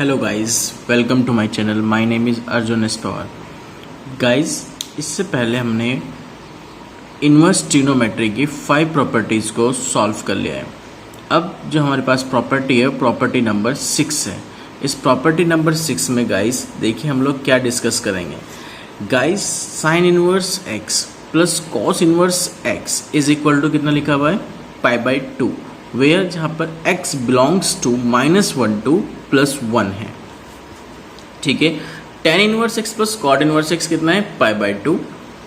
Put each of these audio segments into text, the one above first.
Hello guys, welcome to my channel. My name is Arjun S Pawar. Guys, इससे पहले हमने inverse trigonometry की 5 properties को सॉल्व कर लिया है। अब जो हमारे पास प्रॉपर्टी है, प्रॉपर्टी नंबर 6 है। इस प्रॉपर्टी नंबर 6 में गाइस देखिए हम लोग क्या डिस्कस करेंगे। Guys, sine inverse x plus cos inverse X is equal to कितना लिखा हुआ है, π/2, वेयर जहाँ पर x बिलोंग्स टू -1 to +1 है। ठीक है। tan inverse x plus cot inverse x कितना है, π/2।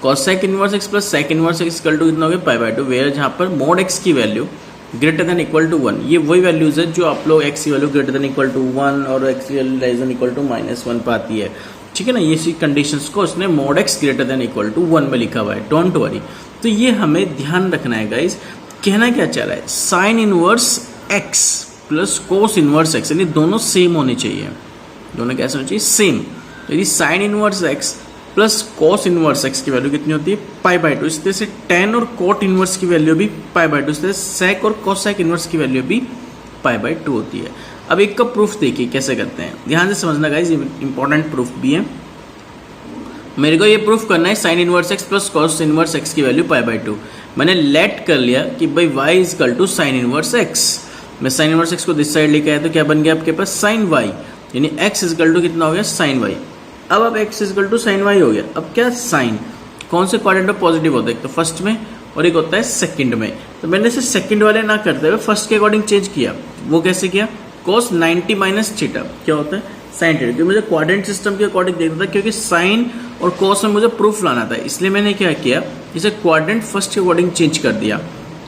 cosec inverse x plus sec inverse x equal to कितना हो गया, π/2, वेयर जहाँ पर मोड x की value greater than equal to 1। ये वही वैल्यूज है जो आप लोग x की value greater than equal to 1 और x की value less than equal to -1 पर आती है। ठीक है ना। ये सी कंडीशंस को उसने mod x greater than equal to 1 में लिखा हुआ है, डोंट वरी। तो ये हमें ध्यान रखना है गाइज। कहना क्या चाह रहा है, sine inverse x plus cos inverse x, यानी दोनों सेम होने चाहिए। दोनों कैसे होने चाहिए, सेम। यदि sign inverse x plus cos inverse x की वैल्यू कितनी होती है, π/2। इस तरह से tan और कोट इनवर्स की वैल्यू भी π/2, इस तरह से sec और कोसेक इनवर्स की वैल्यू भी π/2 होती है। अब एक का प्रूफ देखिए कैसे करते हैं, ध्यान से समझना गाइज, इंपॉर्टेंट प्रूफ भी है। मेरे को ये प्रूफ करना है sine inverse x plus cos inverse x की वैल्यू π/2। मैंने लेट कर लिया कि भाई y is equal to sine inverse x। मैं साइन इनवर्स x को दिस साइड लेके आया तो क्या बन गया आपके पास, साइन y, यानी x इज इक्वल टू कितना हो गया, साइन y। अब x is equal to sine y हो गया। अब क्या, साइन कौन से क्वाड्रेंट में पॉजिटिव होता है, एक तो फर्स्ट में और एक होता है सेकंड में। तो मैंने इसे सेकंड वाले ना करते हुए फर्स्ट के अकॉर्डिंग चेंज किया। वो कैसे किया, cos 90 माइनस थीटा क्या होता है, साइन थीटा, क्योंकि मुझे क्वाड्रेंट सिस्टम के अकॉर्डिंग देखना था, क्योंकि साइन और कॉस में मुझे प्रूफ लाना था। इसलिए मैंने क्या किया, इसे क्वाड्रेंट फर्स्ट के अकॉर्डिंग चेंज कर दिया।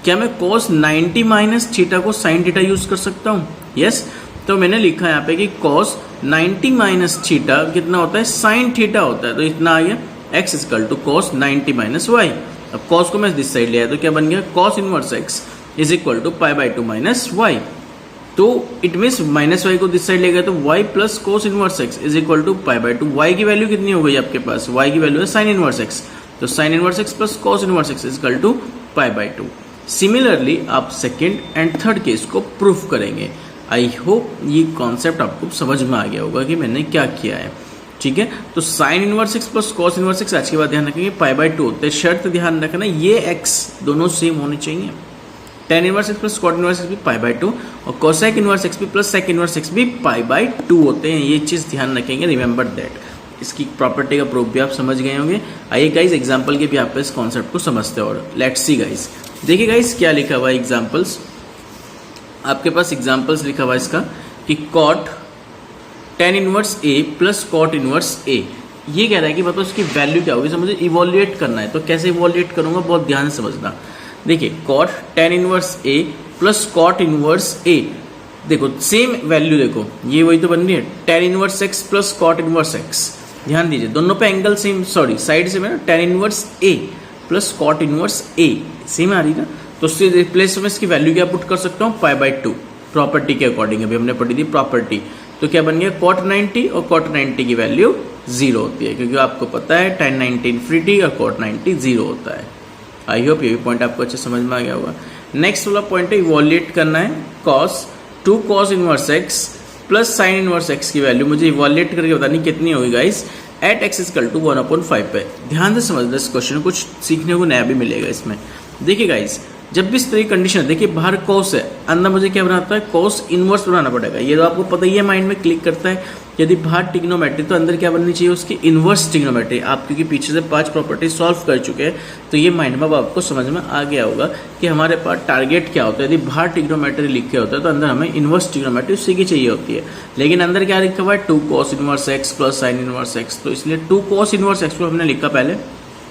क्या मैं cos 90 माइनस थीटा को साइन थीटा यूज कर सकता हूँ, यस। तो मैंने लिखा यहाँ पे कि cos 90 माइनस थीटा कितना होता है, साइन थीटा होता है। तो इतना आ गया x equal to cos 90 minus y। अब cos को मैं दिस साइड ले आया तो क्या बन गया, cos inverse x is equal to π/2 minus y। तो इट मीन्स माइनस वाई को दिस साइड ले गए तो y plus cos inverse x is equal to π/2। y की वैल्यू कितनी हो गई आपके पास, y की वैल्यू है साइन इनवर्स x, तो sine inverse x plus cos inverse x is equal to π/2। Similarly आप सेकेंड एंड थर्ड केस को प्रूफ करेंगे। आई होप ये कॉन्सेप्ट आपको समझ में आ गया होगा कि मैंने क्या किया है। ठीक है। तो sine inverse x plus cos inverse x आज के बाद ध्यान रखेंगे π/2 होते हैं। शर्त ध्यान रखना, ये x दोनों सेम होने चाहिए। tan inverse x plus cot inverse x भी π/2 और cosec इनवर्स x भी प्लस sec इनवर्स x भी π/2 होते हैं। ये चीज़ ध्यान रखेंगे, रिमेंबर दैट। इसकी प्रॉपर्टी का प्रूफ भी आप समझ गए होंगे। आइए गाइस एग्जांपल के भी आप इस कॉन्सेप्ट को समझते हो। और लेट्स सी गाइस, देखिए गाइस क्या लिखा हुआ है एग्जांपल्स। आपके पास एग्जांपल्स लिखा हुआ है इसका कि cot tan inverse a plus cot inverse a। ये कह रहा है कि मतलब उसकी वैल्यू क्या होगी, मुझे इवोल्यूएट करना है। तो कैसे इवोल्यूएट करूंगा, बहुत ध्यान से समझना। देखिए cot tan inverse a plus cot inverse a, देखो सेम वैल्यू, देखो ये वही तो बन रही है, tan inverse x plus cot inverse x। ध्यान दीजिए दोनों पे एंगल सेम, सॉरी साइड से ना, tan inverse a plus cot inverse a same आ रही ना। तो उससे रिप्लेस में इसकी वैल्यू क्या पुट कर सकता हूँ, π/2 प्रॉपर्टी के अकॉर्डिंग। अभी हमने पढ़ी थी प्रॉपर्टी। तो क्या बन गया, cot 90 और cot 90 की वैल्यू 0 होती है, क्योंकि आपको पता है tan 90 इन्फिनिटी और cot 90 0 होता है। आई होप ये भी पॉइंट आपको अच्छे समझ में आ गया होगा। नेक्स्ट वाला पॉइंट है इवोल्यूएट करना है।2 cos inverse x plus sine inverse x की वैल्यू मुझे इवोल्यूएट करके बतानी कितनी होगी guys, at x equal to 1/5 पे। ध्यान से समझना इस क्वेश्चन, कुछ सीखने को नया भी मिलेगा इसमें। देखिए गाइस, जब भी इस तरह की कंडीशन है, देखिए बाहर cos है, अंदर मुझे क्या बनाता है, cos इनवर्स बनाना पड़ेगा। ये तो आपको पता ही है, माइंड में क्लिक करता है। यदि बाहर ट्रिग्नोमेट्री तो अंदर क्या बननी चाहिए, उसकी इनवर्स ट्रिग्नोमेट्री। आप क्योंकि पीछे से 5 प्रॉपर्टी सॉल्व कर चुके हैं, तो ये माइंड में अब आपको समझ में आ गया होगा कि हमारे पास टारगेट क्या होता है। यदि बाहर ट्रिग्नोमेट्री लिखे होता है तो अंदर हमें इनवर्स ट्रिग्नोमेट्री उसी की चाहिए होती है। लेकिन अंदर क्या लिखा हुआ है, 2 cos inverse x plus sine inverse x। तो इसलिए 2 cos इनवर्स x को हमने लिखा पहले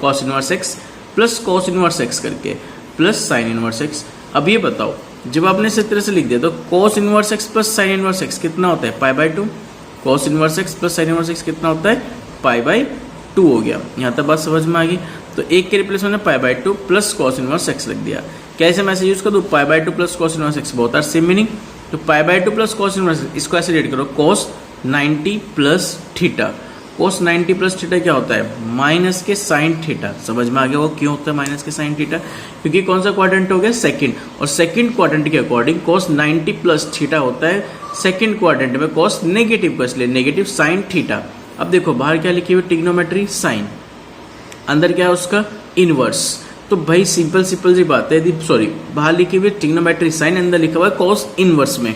cos inverse x plus cos inverse x करके प्लस साइन इनवर्स x। अब ये बताओ, जब आपने इस तरह से लिख दिया तो cos inverse x plus sine inverse x कितना होता है, π/2। cos inverse x plus sine inverse x कितना होता है, π/2 हो गया। यहाँ तक बात समझ में आ गई। तो एक के रिप्लेस मैंने π/2 प्लस cos इनवर्स x लिख दिया। कैसे मैं ऐसे यूज कर दूँ, π/2 प्लस cos इनवर्स x, बहुत आर सेम मीनिंग। तो π/2 प्लस cos इनवर्स, इसको ऐसे रेट करो, cos 90 प्लस थीटा। कोस 90 प्लस थीटा क्या होता है, माइनस के साइन थीटा। समझ में आ गया वो क्यों होता है माइनस के साइन थीटा, क्योंकि कौन सा क्वाड्रेंट हो गया, सेकंड, और सेकंड क्वाड्रेंट के अकॉर्डिंग कोस 90 प्लस थीटा होता है सेकंड क्वाड्रेंट में कोस नेगेटिव का, इसलिए नेगेटिव साइन थीटा। अब देखो बाहर क्या लिखी हुई, ट्रिग्नोमेट्री साइन, अंदर क्या है उसका इनवर्स। तो भाई सिंपल सी बात है, यदि सॉरी बाहर लिखी हुई ट्रिग्नोमेट्री साइन, अंदर लिखा हुआ है कॉस इनवर्स में,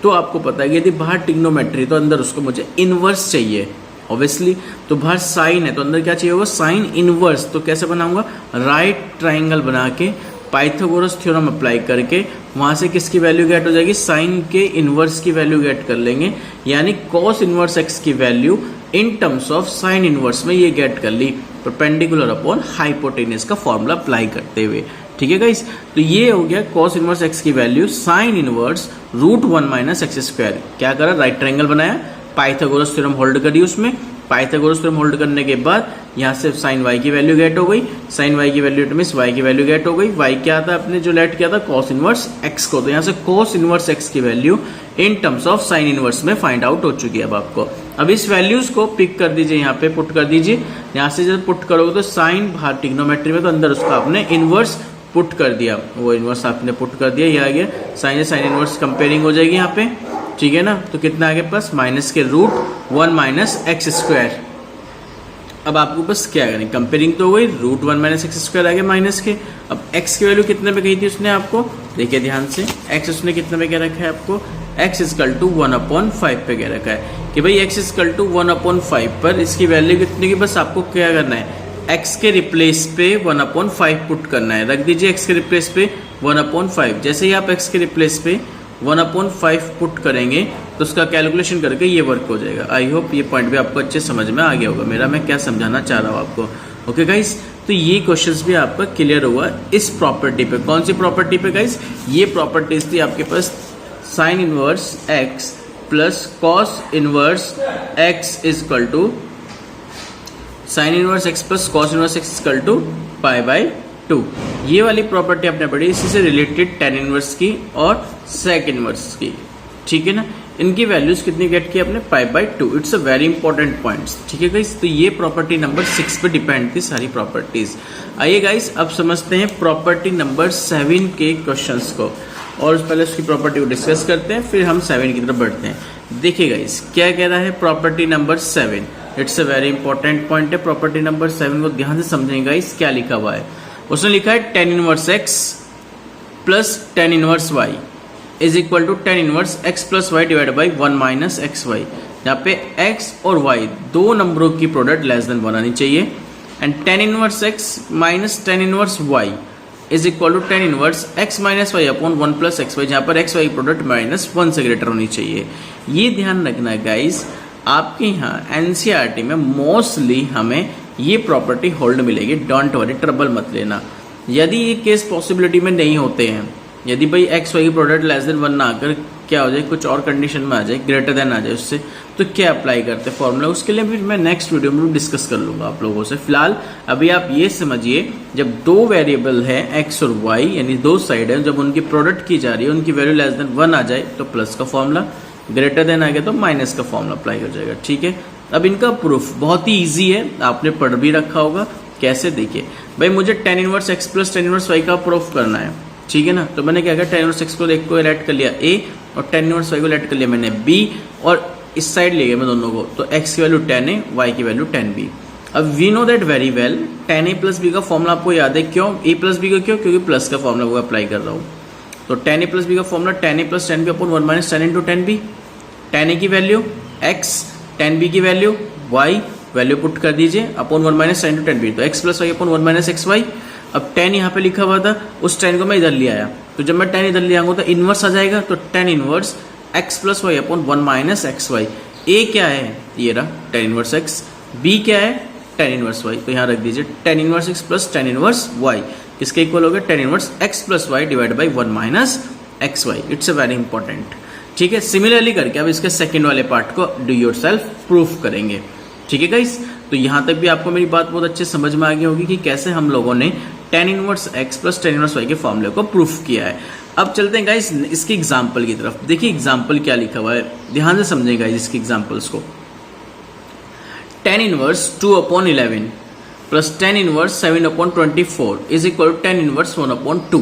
तो आपको पता है कि यदि बाहर ट्रिग्नोमेट्री तो अंदर उसको मुझे इनवर्स चाहिए ऑब्वियसली। तो बाहर साइन है तो अंदर क्या चाहिए होगा, साइन इनवर्स। तो कैसे बनाऊंगा, राइट ट्राइंगल बना के पाइथागोरस थ्योरम अप्लाई करके वहां से किसकी वैल्यू गेट हो जाएगी, साइन के इनवर्स की वैल्यू गेट कर लेंगे, यानी कॉस इनवर्स एक्स की value in terms of sine inverse में ये गेट कर ली, परपेंडिकुलर अपॉन हाइपोटेन्यूज का फॉर्मूला अप्लाई करते हुए। ठीक है गाइस, तो ये हो गया कॉस इनवर्स एक्स की value sine inverse √1 minus x square. क्या करा, राइट ट्रायंगल बनाया, पाइथागोरस थ्योरम होल्ड करी उसमें, पाइथागोरस थ्योरम होल्ड करने के बाद यहाँ से साइन वाई की वैल्यू गेट हो गई, साइन वाई की वैल्यू मीन्स वाई की वैल्यू गेट हो गई। वाई क्या था अपने जो लेट किया था, कॉस इनवर्स एक्स को, तो यहाँ से कॉस इनवर्स एक्स की value in terms of sine inverse में फाइंड आउट हो चुकी है अब आपको। अब इस वैल्यूज को पिक कर दीजिए, यहाँ पे पुट कर दीजिए, यहाँ से जब पुट करोगे तो साइन बाहर ट्रिग्नोमेट्री में, तो अंदर उसका आपने इनवर्स पुट कर दिया, वो इनवर्स आपने पुट कर दिया, ये आ गया साइन साइन इनवर्स कंपेयरिंग हो जाएगी यहाँ पे। ठीक है ना, तो कितना आ गया प्लस माइनस के √1 माइनस एक्स स्क्वायर। अब आपको बस क्या करें, कंपेयरिंग तो हो गई, √1 माइनस एक्स स्क्वायर आ गया माइनस के। अब एक्स की वैल्यू कितने पे कही थी उसने आपको, देखिए ध्यान से, एक्स उसने कितने पे कह रखा है आपको, x = 1/5 पे कह रखा है कि भाई x = 1/5 पर इसकी वैल्यू कितनी की, बस आपको क्या करना है, x के रिप्लेस पे 1/5 पुट करना है, रख दीजिए x के रिप्लेस पे 1/5। जैसे ही आप x के रिप्लेस पे 1/5 पुट करेंगे तो उसका कैलकुलेशन करके ये वर्क हो जाएगा। आई होप ये पॉइंट भी आपको अच्छे समझ में आ गया होगा मेरा, मैं क्या समझाना चाह रहा हूँ आपको। ओके गाइस, तो ये क्वेश्चंस भी आपका क्लियर हुआ इस प्रॉपर्टी पे। कौन सी प्रॉपर्टी पे गाइस, ये प्रॉपर्टीज थी आपके पास sine inverse x plus cos inverse x equal to sine inverse x plus cos inverse x equal to π/2। ये वाली प्रॉपर्टी आपने पढ़ी, इसी से रिलेटेड tan इनवर्स की और sec इनवर्स की। ठीक है ना, इनकी वैल्यूज कितनी गेट की आपने, π/2। It's a very important points. ठीक है गाइस, तो ये प्रॉपर्टी नंबर 6 पे डिपेंड थी सारी प्रॉपर्टीज। आइए गाइस अब समझते हैं प्रॉपर्टी नंबर 7 के क्वेश्चंस को, और पहले उसकी प्रॉपर्टी को डिस्कस करते हैं, फिर हम 7 की तरफ बढ़ते हैं। देखिए गाइस क्या कह रहा है property number 7, it's a very important point है। प्रॉपर्टी नंबर 7 को ध्यान से समझेंगे गाइस, क्या लिखा हुआ है, उसने लिखा है tan inverse x plus tan inverse y is equal to tan inverse x plus y divide by 1 minus x Y. यहाँ पे x और y दो नंबरों की प्रोडक्ट लेस देन 1 आनी चाहिए, and tan inverse x minus tan inverse y is equal to tan inverse x minus Y upon 1 plus X Y, जहाँ पर x y प्रोडक्ट -1 से ग्रेटर होनी चाहिए। ये ध्यान रखना है गाइस, आपके यहाँ एनसीईआरटी में मोस्टली हमें ये प्रॉपर्टी होल्ड मिलेगी, डोंट वरी, ट्रबल मत लेना। यदि ये केस पॉसिबिलिटी में नहीं होते हैं, यदि भाई X Y product less than 1 ना आकर क्या हो जाए, कुछ और कंडीशन में आ जाए, ग्रेटर देन आ जाए उससे, तो क्या अप्लाई करते हैं फॉर्मूला, उसके लिए भी मैं नेक्स्ट वीडियो में डिस्कस कर लूंगा आप लोगों से। फिलहाल अभी आप ये समझिए, जब दो वेरिएबल है एक्स और वाई, यानी दो साइड है, जब उनकी प्रोडक्ट की जा रही है, उनकी वैल्यू लेस देन 1 आ जाए तो प्लस का फॉर्मूला, ग्रेटर देन आ गया तो माइनस का फॉर्मूला अप्लाई कर जाएगा। ठीक है, अब इनका प्रूफ बहुत ही इजी है, आपने पढ़ भी रखा होगा। कैसे, देखिए भाई मुझे tan inverse x plus tan inverse y का प्रूफ करना है। ठीक है ना, तो मैंने क्या किया, tan इनवर्स x को एक को ऐड कर लिया a और tan इनवर्स y को ऐड कर लिया मैंने b, और इस साइड ले गया मैं दोनों को, तो x की वैल्यू tan a, y की वैल्यू tan b। अब we know that very well, tan a plus b का फॉर्मूला आपको याद है, क्यों a प्लस b का, क्योंकि प्लस का फॉर्मूला वो अप्लाई कर रहा हूँ। तो tan a प्लस b का formula tan a plus tan b upon 1 minus tan into tan b, tan a की वैल्यू x, tan b की वैल्यू y, वैल्यू पुट कर दीजिए upon 1 minus tan into tan b, तो x plus y upon 1 minus x Y. अब tan यहाँ पे लिखा हुआ था, उस tan को मैं इधर ले आया, तो जब मैं tan इधर ले आऊंगा तो इनवर्स आ जाएगा, तो tan inverse x plus Y upon 1 minus x Y. a क्या है, ये रहा tan इनवर्स x, b क्या है tan इनवर्स y, तो यहाँ रख दीजिए tan inverse x plus tan inverse y, किसके इक्वल हो गया, tan inverse x plus Y divide by 1 minus x Y. It's a very important. ठीक है, सिमिलरली करके अब इसके सेकंड वाले पार्ट को डू योरसेल्फ प्रूफ करेंगे। ठीक है गाइस, तो यहां तक भी आपको मेरी बात बहुत अच्छे समझ में आ गई होगी कि कैसे हम लोगों ने tan inverse x plus tan inverse y के फॉर्मूले को प्रूफ किया है। अब चलते हैं गाइस इसकी एग्जांपल की तरफ। देखिए एग्जांपल क्या लिखा हुआ है, ध्यान से समझें गाइस इसकी एग्जांपल्स को। Tan inverse 2/11 plus tan inverse 7/24 is equal to tan inverse 1/2।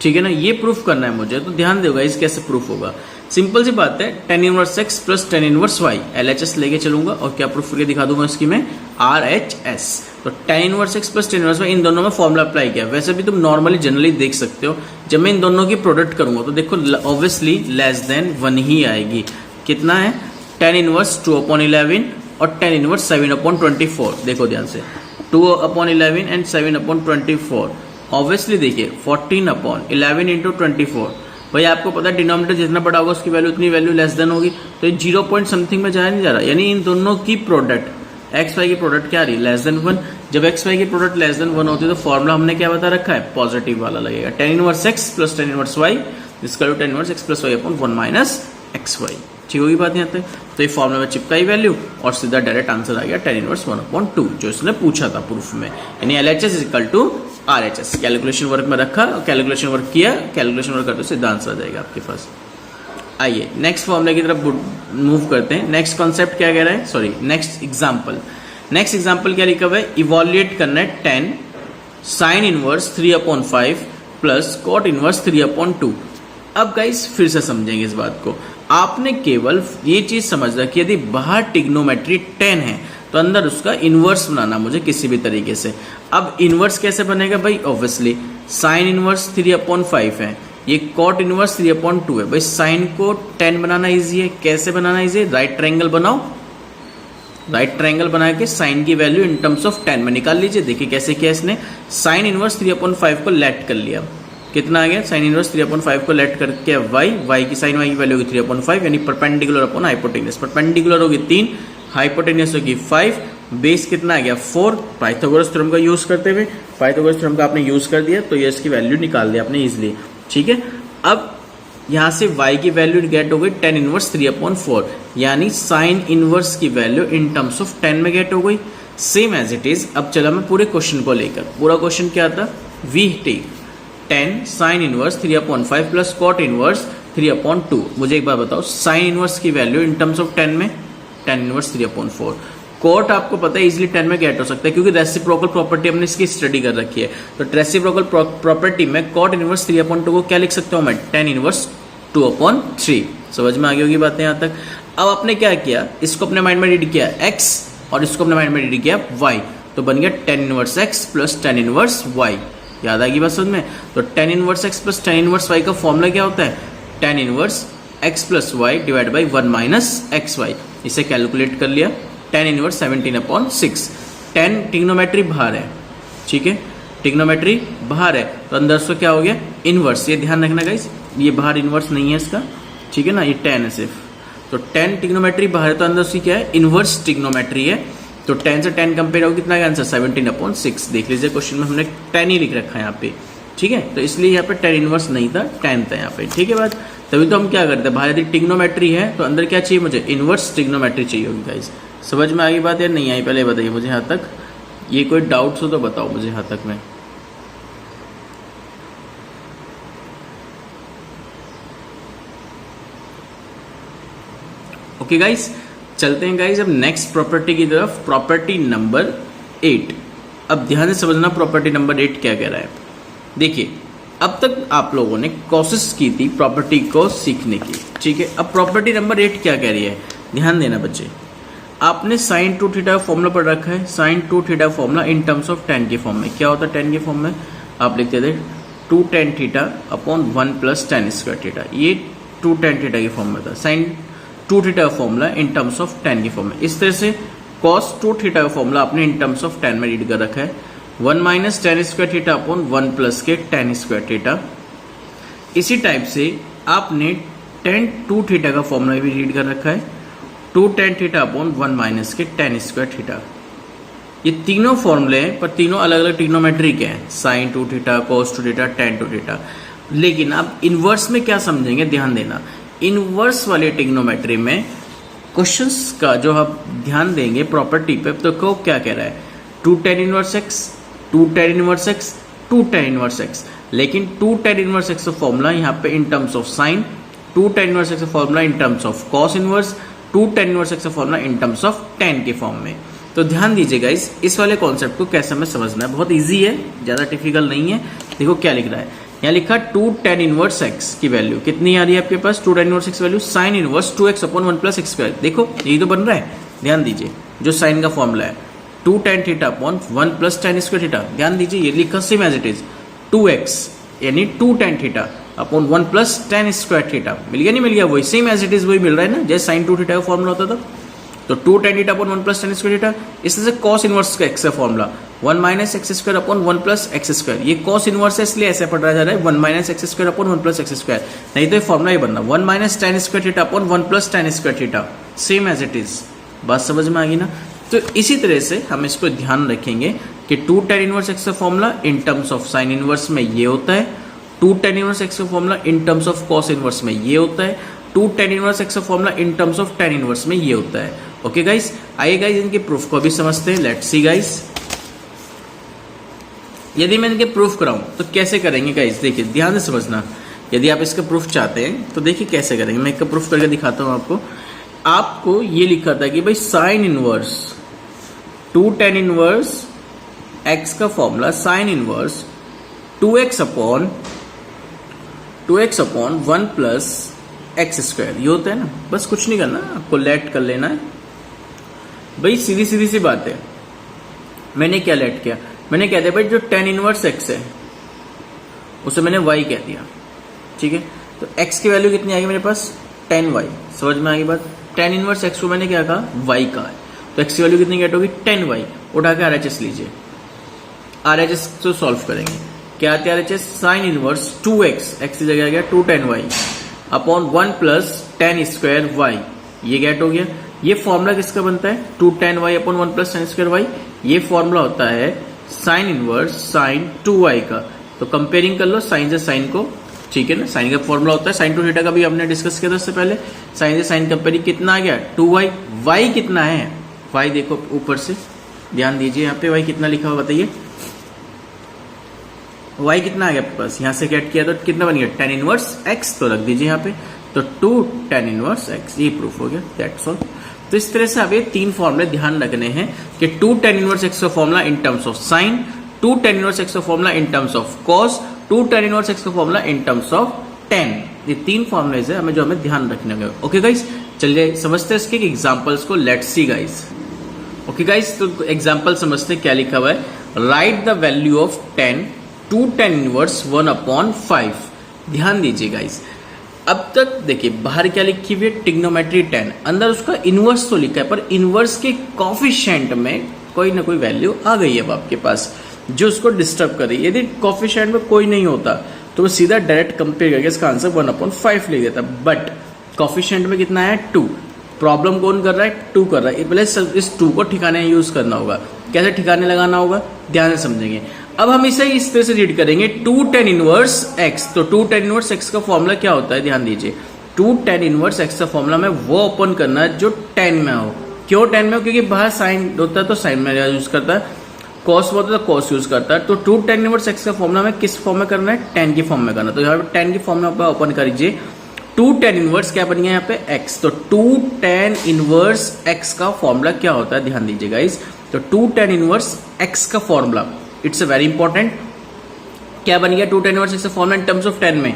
ठीक है ना, ये प्रूफ करना है मुझे, तो ध्यान देगा इस कैसे प्रूफ होगा। सिंपल सी बात है, tan inverse x plus tan inverse वाई, LHS लेके चलूंगा और क्या प्रूफ करके दिखा दूंगा इसकी मैं, RHS। तो tan inverse x plus tan inverse y, इन दोनों में फॉर्मूला अप्लाई किया। वैसे भी तुम नॉर्मली जनरली देख सकते हो, जब मैं इन दोनों की प्रोडक्ट करूंगा तो देखो ऑब्वियसली लेस देन 1 ही आएगी। कितना है, टेन इनवर्स 2/11 और टेन इनवर्स 7/24। देखो ध्यान से, 2/11 एंड 7/24। ऑब्वियसली देखिए 14/11 इंटू 24, भाई आपको पता है डिनोमिनेटर जितना बड़ा होगा उसकी वैल्यू उतनी वैल्यू लेस देन होगी, तो ये 0 पॉइंट समथिंग में जाया नहीं जा रहा, यानी इन दोनों की प्रोडक्ट एक्स वाई की प्रोडक्ट क्या आ रही है, लेस देन 1। जब एक्स वाई की प्रोडक्ट लेस देन 1 होती है तो फॉर्मूला हमने क्या बता रखा है, पॉजिटिव वाला लगेगा। Tan inverse x plus tan inverse y इसका tan inverse x plus Y upon 1 minus x y. ठीक होगी बात यहाँ तक। तो ये फॉर्मूला में चिपकाई वैल्यू और सीधा डायरेक्ट आंसर आ गया टेन इनवर्स 1/2 जो इसने पूछा था प्रूफ में, यानी LHS is equal to RHS। Calculation work में रखा, कैलकुलेशन वर्क किया, कैलकुलेशन वर्क करते सीधा आंसर आ जाएगा आपके पास। आइए नेक्स्ट फॉर्मूले की तरफ मूव करते हैं। नेक्स्ट कॉन्सेप्ट क्या कह रहा है, sorry next example. Next example क्या लिखा हुआ है, इवॉल्यूएट करना है 10 sine inverse 3/5 plus cot inverse 3/2। अब गाइस फिर से समझेंगे इस बात को। आपने केवल ये चीज समझना कि यदि बाहर टिग्नोमेट्री 10 है तो अंदर उसका इनवर्स बनाना मुझे किसी भी तरीके से। अब इनवर्स कैसे बनेगा भाई, ऑब्वियसली साइन इनवर्स 3/5 है, ये कॉट इनवर्स 3/2 है। भाई साइन को 10 बनाना इजी है, कैसे बनाना इजी है, राइट ट्रायंगल बनाओ, राइट ट्रायंगल बना के साइन की वैल्यू इन टर्म्स ऑफ 10 में निकाल लीजिए। देखिए कैसे किया इसने, साइन इनवर्स 3/5 को लेट कर लिया, कितना आ गया, साइन इनवर्स 3/5 को लेट करके y की साइन y की वैल्यू होगी 3/5, यानी परपेंडिकुलर अपॉन हाइपोटेन्यूस। परपेंडिकुलर होगी 3, हाइपोटेन्यूस होगी 5, बेस कितना आ गया 4। पाइथागोरस थ्योरम का यूज करते हुए, पाइथागोरस थ्योरम का आपने यूज कर दिया तो ये इसकी वैल्यू निकाल दिया आपने इजिली। ठीक है, अब यहां से y की वैल्यू गेट हो गई टेन इनवर्स 3/4, यानी साइन इनवर्स की वैल्यू इन टर्म्स ऑफ 10 में गेट हो गई। Same as it is. अब चला मैं पूरे क्वेश्चन को लेकर, पूरा क्वेश्चन क्या था, we take 10 sine inverse 3/5 plus cot inverse 3/2। मुझे एक बार बताओ, साइन इनवर्स की वैल्यू इन टर्म्स ऑफ 10 में टेन इनवर्स 3/4। कॉट आपको पता है इजीली 10 में गेट हो सकता है क्योंकि रेसिप्रोकल प्रॉपर्टी हमने इसकी स्टडी कर रखी है। तो रेसिप्रोकल प्रॉपर्टी में कॉट इनवर्स 3/2 को क्या लिख सकता हूं मैं, टेन इनवर्स 2/3। समझ में आ गई होगी बातें यहां तक। अब आपने क्या किया, इसको अपने माइंड में रीड किया x और इसको अपने माइंड में रीड किया y, तो बन गया tan inverse x plus tan inverse y। याद आएगी बात समझ में। तो tan inverse x plus tan inverse y का फॉर्मूला क्या होता है, tan inverse x plus y divide by 1 minus x y. इसे कैलकुलेट कर लिया, टेन इनवर्स 17/6। 10 टिग्नोमेट्री बाहर है, ठीक है, टिग्नोमेट्री बाहर है तो अंदर से क्या हो गया इनवर्स। ये ध्यान रखना गाइस, ये बाहर इनवर्स नहीं है इसका, ठीक है ना, ये 10 है सिर्फ। तो 10 टिग्नोमेट्री बाहर है तो अंदर से क्या है, इनवर्स टिग्नोमेट्री है। तो 10 से 10 कंपेयर हो कितना आंसर 17/6। देख लीजिए क्वेश्चन में हमने 10 ही लिख रखा है यहाँ पे, ठीक है। तो इसलिए यहाँ पे 10 इनवर्स नहीं था, 10 था यहाँ पे, ठीक है बात। तभी तो हम क्या करते हैं, बाहर यदि टिग्नोमेट्री है तो अंदर क्या चाहिए मुझे, इनवर्स टिग्नोमेट्री चाहिए होगी गाइस। समझ में आ गई बात या नहीं आई, पहले बताइए मुझे यहाँ तक। ये कोई डाउट्स हो तो बताओ मुझे यहाँ तक में। ओके गाइस, चलते हैं गाइस अब नेक्स्ट प्रॉपर्टी की तरफ, प्रॉपर्टी नंबर 8। अब ध्यान से समझना प्रॉपर्टी नंबर 8 क्या कह रहा है। देखिए अब तक आप लोगों ने कोशिश की थी प्रॉपर्टी को सीखने की, ठीक है। अब प्रॉपर्टी नंबर 8 क्या कह रही है, ध्यान देना बच्चे। आपने साइन 2 थीटा फॉर्मूला पढ़ रखा है, sine 2 theta formula in terms of 10 के फॉर्म में। क्या होता है 10 के फॉर्म में, आप लिखते थे 2 tan theta upon 1 plus tan square theta. ये 2 tan थीटा के फॉर्म में था, साइन 2 थीटा का फॉर्मूला इन टर्म्स ऑफ 10 के फॉर्म में। इस तरह से cos 2 थीटा का फॉर्मूला आपने इन टर्म्स ऑफ 10 में रीड कर रखा है, 1 minus tan square theta upon 1 plus के tan स्क्वायर थीटा। इसी टाइप से आपने tan 2 थीटा का फॉर्मूला भी रीड कर रखा है, 2 tan थीटा अपॉन 1 माइनस के tan स्क्वायर थीटा। ये तीनों फॉर्मूले हैं पर तीनों अलग अलग ट्रिग्नोमेट्री के हैं, sine 2 theta, cos 2 theta, tan 2 theta. लेकिन आप इनवर्स में क्या समझेंगे, ध्यान देना। इनवर्स वाले ट्रिग्नोमेट्री में क्वेश्चंस का जो आप ध्यान देंगे प्रॉपर्टी पे, तो को क्या कह रहा है, 2 tan inverse x, 2 tan inverse x, 2 tan inverse x। लेकिन 2 tan इनवर्स x का फॉर्मूला यहाँ पे इन terms of sine, 2 tan inverse x का formula in terms of cos inverse, 2 tan inverse x का formula in terms of tan के form में। तो ध्यान दीजिए गाइस, इस वाले कॉन्सेप्ट को कैसे हमें समझना है, बहुत इजी है, ज्यादा डिफिकल्ट नहीं है। देखो क्या लिख रहा है, यहाँ लिखा 2 tan इनवर्स x की वैल्यू कितनी आ रही है आपके पास, 2 tan inverse x value sign inverse 2x upon 1 plus x square. देखो यही तो बन रहा है, ध्यान दीजिए, जो साइन का फॉर्मूला है 2 tan theta upon 1 plus tan square theta. ध्यान दीजिए ये लिखा same as it is 2x यानी 2 tan theta upon 1 plus tan square theta. मिल गया नहीं मिल गया, वही सेम एज इट इज वही मिल रहा है ना, जैसे साइन 2 थीटा का फॉर्मूला होता था। तो 2 tan theta upon 1 plus tan square theta, इससे कॉस इनवर्स का x का formula 1 minus x square upon 1 plus x square. ये कॉस इनवर्स है इसलिए ऐसे पढ़ा जा रहा है 1 minus x square upon 1 plus x square, नहीं तो ये फॉर्मूला ही बनना 1 minus tan square theta upon 1 plus tan square theta, same as it is. बात समझ में आ गई ना। तो इसी तरह से हम इसको ध्यान रखेंगे कि 2 tan इनवर्स एक्स का formula in terms of sine inverse में ये होता है, 2 tan इनवर्स एक्स का formula in terms of cos inverse में ये होता है, 2 tan इनवर्स एक्स का formula in terms of tan inverse में ये होता है। ओके गाइस, आइए गाइस इनके प्रूफ को भी समझते हैं। लेट्स सी गाइस, यदि मैं इनके प्रूफ कराऊं तो कैसे करेंगे गाइस, देखिए ध्यान से समझना। यदि आप इसका प्रूफ चाहते हैं तो देखिए कैसे करेंगे, मैं इसका प्रूफ करके दिखाता हूं आपको। आपको ये लिखा था कि भाई sine inverse 2 tan inverse x का formula sine inverse 2x upon 1 plus x square, ये होता है ना। बस कुछ नहीं करना, आपको लेट कर लेना है भाई, सीधी सीधी सी बात है। मैंने क्या लेट किया, मैंने कह दिया भाई जो tan इनवर्स x है उसे मैंने y कह दिया, ठीक है। तो x की वैल्यू कितनी आ गई मेरे पास, tan y। समझ में आ गई बात, tan इनवर्स x को मैंने क्या कहा, y कहा है, तो x की वैल्यू कितनी गेट होगी, tan y। उठा के RHS लीजिए, RHS तो सॉल्व करेंगे, क्या आती है RHS, sign inverse 2x, x की जगह आ गया 2 tan y upon 1 plus tan square y, ये गेट हो गया। ये फॉर्मूला किसका बनता है, 2 tan y upon 1 plus tan square y, ये फॉर्मूला होता है साइन इनवर्स साइन 2y का। तो कंपेयरिंग कर लो साइन से साइन को, ठीक है ना। साइन का फॉर्मूला होता है साइन 2 थीटा का, भी हमने डिस्कस किया था इससे पहले। साइन से साइन कंपेयरिंग कितना आ गया 2y, y कितना है, y देखो ऊपर से ध्यान दीजिए, यहाँ पे y कितना लिखा हुआ बताइए, y कितना आ गया आपके पास, यहाँ से गेट किया तो कितना बन गया tan इनवर्स x, तो रख दीजिए यहाँ पे, तो 2 tan इनवर्स x, ये प्रूफ हो गया, दैट्स ऑल। तो इस तरह से अब ये 3 फॉर्मूले ध्यान रखने हैं कि 2 tan इनवर्स x का formula in terms of sine, 2 tan inverse x का formula in terms of cos, 2 tan inverse x का formula in terms of tan। ये 3 फॉर्मूलेज है हमें जो हमें ध्यान रखने होंगे। ओके गाइस, चलिए समझते हैं इसके एग्जांपल्स को, let's see guys. Okay guys, तो एग्जांपल समझते हैं क्या लिखा हुआ है, right the value of tan 2 tan inverse 1 upon 5। ध्यान दीजिए गाइस, अब तक देखिए बाहर क्या लिखी हुई है, ट्रिग्नोमेट्री tan, अंदर उसका इनवर्स तो लिखा है, पर इनवर्स के कोफिशिएंट में कोई ना कोई वैल्यू आ गई है अब आपके पास जो उसको डिस्टर्ब कर रही है। यदि कोफिशिएंट में कोई नहीं होता तो वो सीधा डायरेक्ट कंपेयर करके इसका आंसर 1 अपॉन 5 लिख देता, बट कोफिशिएंट में कितना है 2। प्रॉब्लम कौन कर रहा है, 2 कर रहा है, पहले इस 2 को ठिकाने यूज करना होगा। कैसे ठिकाने लगाना होगा, ध्यान से समझेंगे। अब हम इसे इस तरह से रीड करेंगे 2 tan इनवर्स x, तो 2 tan इनवर्स x का फॉर्मूला क्या होता है, ध्यान दीजिए, 2 tan इनवर्स x का फॉर्मूला में वो ओपन करना है जो tan में हो। क्यों tan में हो, क्योंकि बाहर साइन होता है तो साइन में यूज करता है, कॉस होता है तो कॉस यूज करता है। तो 2 tan इनवर्स x का फॉर्मूला में किस फॉर्म में करना है, tan की फॉर्म में करना। तो यहाँ पे tan की फॉर्म में ओपन करिए, 2 tan इनवर्स क्या बन गया यहाँ पे x, तो 2 tan इनवर्स x का फॉर्मूला क्या होता है, ध्यान दीजिए गाइस। तो 2 tan इनवर्स x का formula, it's a very important, क्या बन गया 2 tan इनवर्स x का formula in terms of tan में,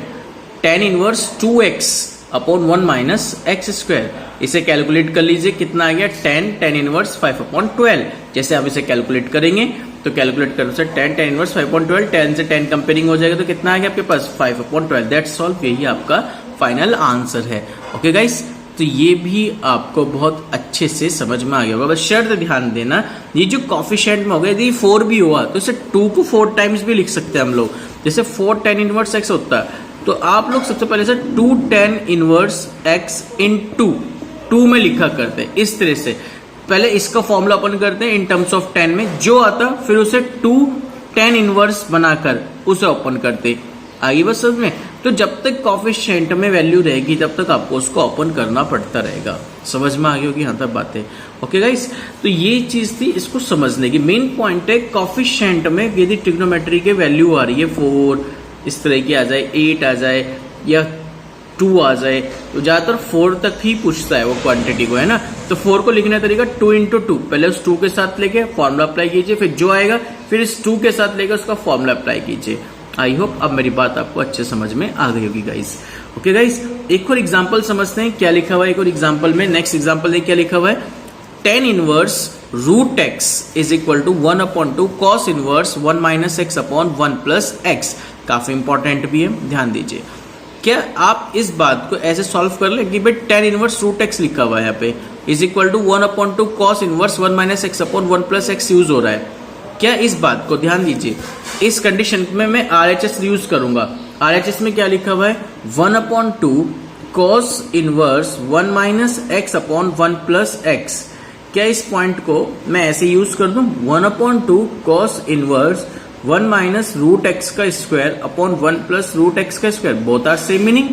tan inverse 2x upon 1 minus x square. इसे कैलकुलेट कर लीजिए, कितना आ गया tan इनवर्स 5 अपॉन 12। जैसे आप इसे कैलकुलेट करेंगे तो कैलकुलेट करने से tan इनवर्स 5 अपॉन 12, tan से tan कंपेयरिंग हो जाएगा तो कितना आ गया आपके पास 5 अपॉन 12, दैट्स ऑल। यही आपका फाइनल आंसर है। ओके गाइस, तो ये भी आपको बहुत अच्छे से समझ में आ गया होगा। बस शर्त ध्यान देना, ये जो कोफिशिएंट में हो गया, यदि 4 भी हुआ तो इसे 2 को 4 टाइम्स भी लिख सकते हैं हम लोग। जैसे 4 tan इनवर्स x होता है तो आप लोग सबसे पहले से 2 tan इनवर्स x इन 2 में लिखा करते हैं। इस तरह से पहले इसका फॉर्मूला ओपन करते हैं इन टर्म्स ऑफ tan में, जो आता फिर उसे 2 tan इनवर्स बनाकर उसे ओपन करते। आगे बस समझ में। तो जब तक कोफिशिएंट में वैल्यू रहेगी तब तक आपको उसको ओपन करना पड़ता रहेगा। समझ में आ गई होगी यहाँ तक बातें। ओके गाइस, तो ये चीज थी, इसको समझने की। मेन पॉइंट है कोफिशिएंट में यदि ट्रिग्नोमेट्री के वैल्यू आ रही है 4 इस तरह की आ जाए, 8 आ जाए, या 2 आ जाए, तो ज़्यादातर 4 तक ही पूछता है वो क्वांटिटी को, है ना। तो 4 को लिखने का तरीका 2 × 2, पहले उस 2 के साथ लेके फॉर्मूला अप्लाई कीजिए, फिर जो आएगा फिर इस 2 के साथ लेकर उसका फॉर्मूला अप्लाई कीजिए। आई होप अब मेरी बात आपको अच्छे समझ में आ गई होगी गाइस। ओके गाइस, एक और एग्जांपल समझते हैं क्या लिखा हुआ है। एक और एग्जांपल में नेक्स्ट एग्जांपल देखिए क्या लिखा हुआ है। tan inverse root x is equal to 1/2 cos inverse 1 - x upon 1 + x। काफी इंपॉर्टेंट भी है, ध्यान दीजिए। क्या आप इस बात को ऐसे सॉल्व कर ले कि भाई tan इनवर्स रूट x लिखा हुआ है यहाँ पे is equal to 1/2 cos inverse 1 - x upon 1 + x use हो रहा है। क्या इस बात को ध्यान दीजिए, इस कंडीशन में मैं RHS यूज करूंगा। RHS में क्या लिखा हुआ है 1/2 cos inverse 1 - x upon 1 + x। क्या इस पॉइंट को मैं ऐसे यूज कर दूं 1/2 cos इनवर्स 1 - रूट x का स्क्वायर अपॉन 1 + रूट x का square. Both are same meaning,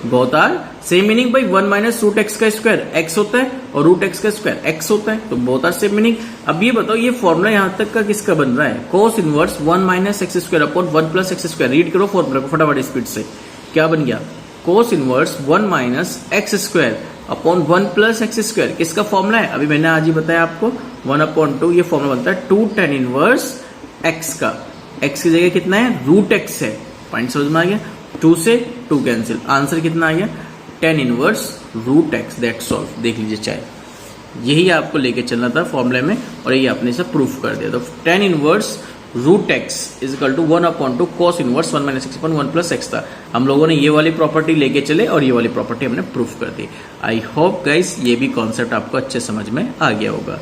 both are same meaning. भाई 1 - रूट x का स्क्वायर x होता है और रूट x का स्क्वायर x होता है, तो बोथ आर सेम मीनिंग। अब ये बताओ ये फॉर्मूला यहां तक का किसका बन रहा है, cos inverse 1 - x square upon 1 + x square. Read करो फॉर्मूला को फटाफट स्पीड से, क्या बन गया cos inverse 1 - x square upon 1 + x square. किसका फॉर्मूला है, अभी मैंने आज ही बताया आपको 1/2। ये फॉर्मूला बनता है 2 tan इनवर्स x का। x की जगह कितना है रूट x है, पॉइंट समझ में आ गया। 2 से 2 कैंसिल, आंसर कितना आ गया tan inverse root x। That's all, देख लीजिए चाहे यही आपको लेके चलना था फॉर्मूले में और यही आपने इसे प्रूफ कर दिया। तो tan inverse root x is equal to 1/2 cos inverse 1 - x upon 1 + x था। हम लोगों ने ये वाली प्रॉपर्टी लेके चले और ये वाली प्रॉपर्टी हमने प्रूफ कर दी। आई होप गाइस ये भी कॉन्सेप्ट आपको अच्छे समझ में आ गया होगा।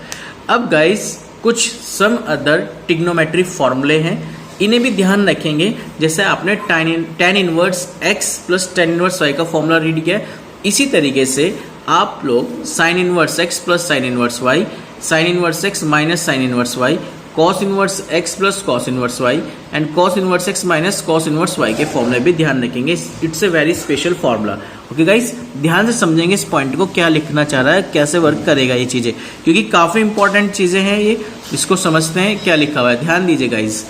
अब गाइस कुछ सम अदर ट्रिग्नोमेट्री फॉर्मूले हैं, इन्हें भी ध्यान रखेंगे। जैसे आपने tan inverse x plus tan inverse y का फॉर्मूला रीड किया है, इसी तरीके से आप लोग sin inverse x plus sin inverse y, sin inverse x minus sin inverse y, cos inverse x plus cos inverse y and cos inverse x minus cos inverse y के फॉर्मूले भी ध्यान रखेंगे। It's a very special formula. Okay guys, ध्यान से समझेंगे इस point को, क्या लिखना चाह रहा है, कैसे वर्क करेगा ये चीजें, क्योंकि काफी इंपॉर्टेंट चीजें हैं ये। इसको समझते हैं क्या लिखा हुआ है, ध्यान दीजिए guys.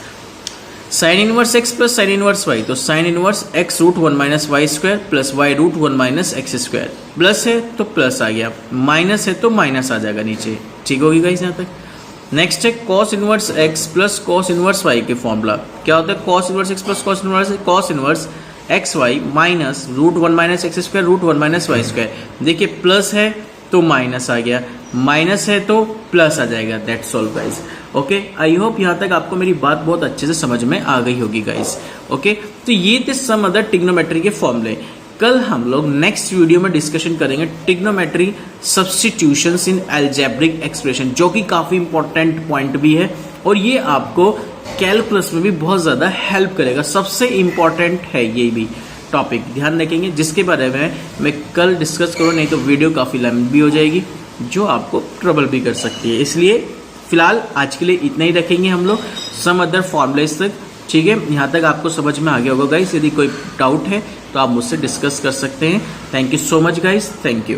sin inverse x plus sin inverse y, तो sin inverse x root 1 - y square plus y root 1 - x square. Plus है तो प्लस आ गया, माइनस है तो माइनस आ जाएगा नीचे। ठीक होगी गाइस यहाँ तक। नेक्स्ट है cos inverse x plus cos inverse y के फॉर्मूला। क्या होता है cos inverse x plus cos inverse x y minus root 1 - x square root 1 - y square. देखिए प्लस है तो माइनस आ गया, माइनस है तो प्लस आ जाएगा। That's all guys. Okay, I hope यहाँ तक आपको मेरी बात बहुत अच्छे से समझ में आ गई होगी गाइस। ओके, तो ये थे सम अदर ट्रिग्नोमेट्री के फॉर्मूले। कल हम लोग नेक्स्ट वीडियो में डिस्कशन करेंगे ट्रिग्नोमेट्री सब्स्टिट्यूशंस इन अलजेब्रिक एक्सप्रेशन, जो कि काफी इंपॉर्टेंट पॉइंट भी है और ये आपको कैलकुलस में भी बहुत ज्यादा हेल्प करेगा। सबसे इंपॉर्टेंट है ये भी टॉपिक, ध्यान रखेंगे, जिसके बारे में मैं कल डिस्कस करूँ, नहीं तो वीडियो काफी लंबी भी हो जाएगी जो आपको ट्रबल भी कर सकती है। इसलिए फिलहाल आज के लिए इतना ही रखेंगे हम लोग, सम अदर फॉर्मूलेस तक। ठीक है, यहाँ तक आपको समझ में आ गया होगा गाइस। यदि कोई डाउट है तो आप मुझसे डिस्कस कर सकते हैं। Thank you so much guys, thank you.